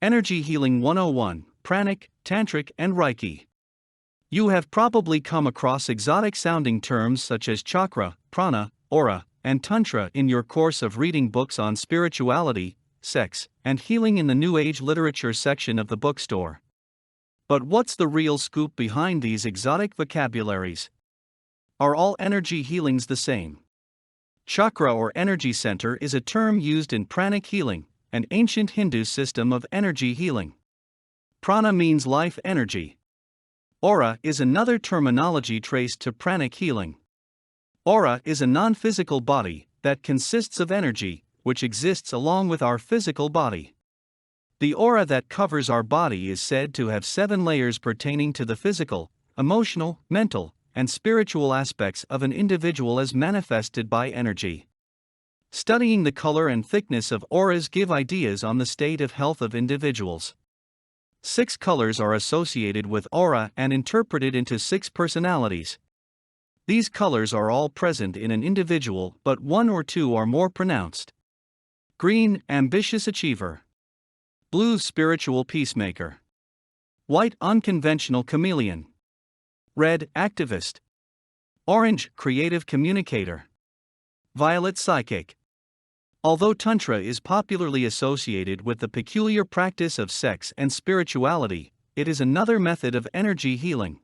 Energy Healing 101, Pranic, Tantric, and Reiki. You have probably come across exotic-sounding terms such as chakra, prana, aura, and tantra in your course of reading books on spirituality, sex, and healing in the New Age literature section of the bookstore. But what's the real scoop behind these exotic vocabularies? Are all energy healings the same? Chakra or energy center is a term used in pranic healing, an ancient Hindu system of energy healing. Prana means life energy. Aura is another terminology traced to pranic healing. Aura is a non-physical body that consists of energy, which exists along with our physical body. The aura that covers our body is said to have 7 layers pertaining to the physical, emotional, mental, and spiritual aspects of an individual as manifested by energy. Studying the color and thickness of auras give ideas on the state of health of individuals. 6 colors are associated with aura and interpreted into 6 personalities. These colors are all present in an individual, but 1 or 2 are more pronounced. Green, ambitious achiever. Blue, spiritual peacemaker. White, unconventional chameleon. Red, activist. Orange, creative communicator. Violet, psychic. Although Tantra is popularly associated with the peculiar practice of sex and spirituality, it is another method of energy healing.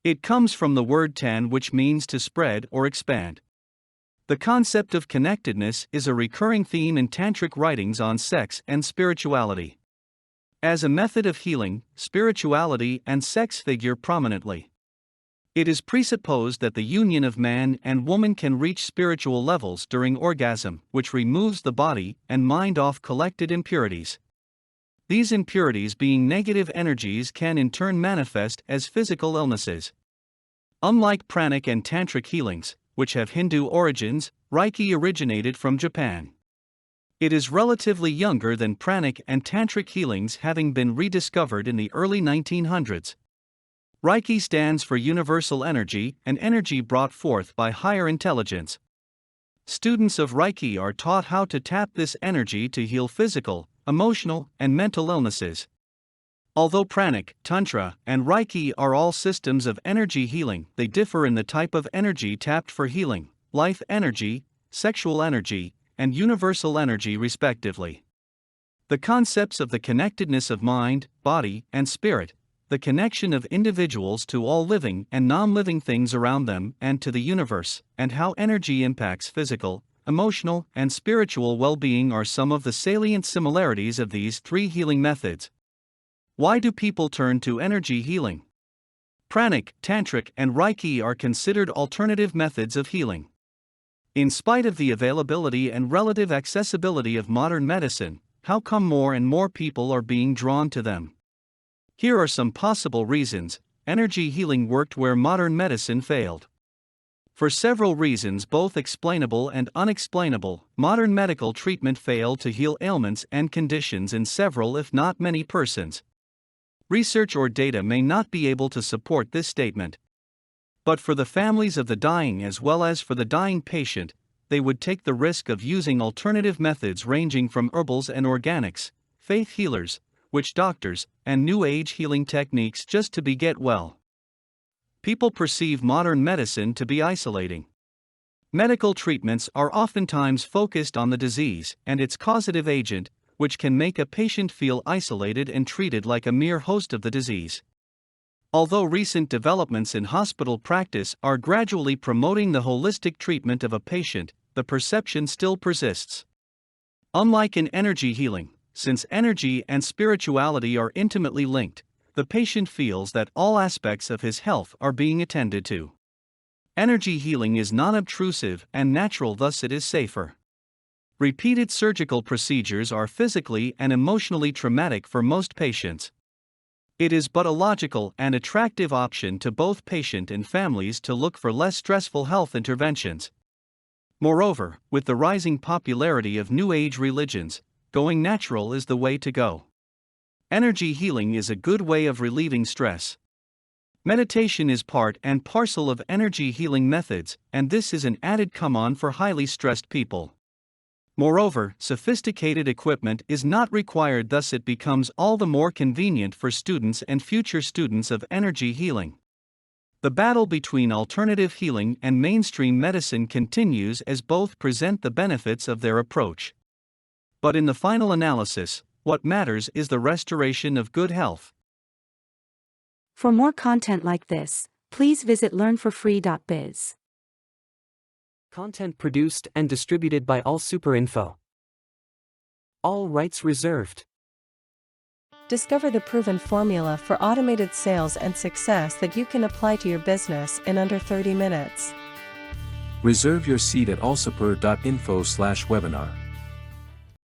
It comes from the word tan, which means to spread or expand. The concept of connectedness is a recurring theme in Tantric writings on sex and spirituality. As a method of healing, spirituality and sex figure prominently. It is presupposed that the union of man and woman can reach spiritual levels during orgasm, which removes the body and mind of collected impurities. These impurities, being negative energies, can in turn manifest as physical illnesses. Unlike pranic and tantric healings, which have Hindu origins, Reiki originated from Japan. It is relatively younger than pranic and tantric healings, having been rediscovered in the early 1900s. Reiki stands for universal energy, an energy brought forth by higher intelligence. Students of Reiki are taught how to tap this energy to heal physical, emotional, and mental illnesses. Although Pranic, Tantra, and Reiki are all systems of energy healing, they differ in the type of energy tapped for healing: life energy, sexual energy, and universal energy respectively. The concepts of the connectedness of mind, body, and spirit, the connection of individuals to all living and non-living things around them and to the universe, and how energy impacts physical, emotional, and spiritual well-being are some of the salient similarities of these 3 healing methods. Why do people turn to energy healing? Pranic, Tantric, and Reiki are considered alternative methods of healing. In spite of the availability and relative accessibility of modern medicine, how come more and more people are being drawn to them? Here are some possible reasons. Energy healing worked where modern medicine failed. For several reasons, both explainable and unexplainable, modern medical treatment failed to heal ailments and conditions in several, if not many, persons. Research or data may not be able to support this statement. But for the families of the dying as well as for the dying patient, they would take the risk of using alternative methods ranging from herbals and organics, faith healers, witch doctors, and New Age healing techniques just to get well. People perceive modern medicine to be isolating. Medical treatments are oftentimes focused on the disease and its causative agent, which can make a patient feel isolated and treated like a mere host of the disease. Although recent developments in hospital practice are gradually promoting the holistic treatment of a patient, the perception still persists. Unlike in energy healing, since energy and spirituality are intimately linked, the patient feels that all aspects of his health are being attended to. Energy healing is non-obtrusive and natural, thus it is safer. Repeated surgical procedures are physically and emotionally traumatic for most patients. It is but a logical and attractive option to both patient and families to look for less stressful health interventions. Moreover, with the rising popularity of New Age religions, going natural is the way to go. Energy healing is a good way of relieving stress. Meditation is part and parcel of energy healing methods, and this is an added come-on for highly stressed people. Moreover, sophisticated equipment is not required, thus, it becomes all the more convenient for students and future students of energy healing. The battle between alternative healing and mainstream medicine continues as both present the benefits of their approach. But in the final analysis, what matters is the restoration of good health. For more content like this, please visit learnforfree.biz. Content produced and distributed by AllSuperInfo. All rights reserved. Discover the proven formula for automated sales and success that you can apply to your business in under 30 minutes. Reserve your seat at allsuper.info/webinar.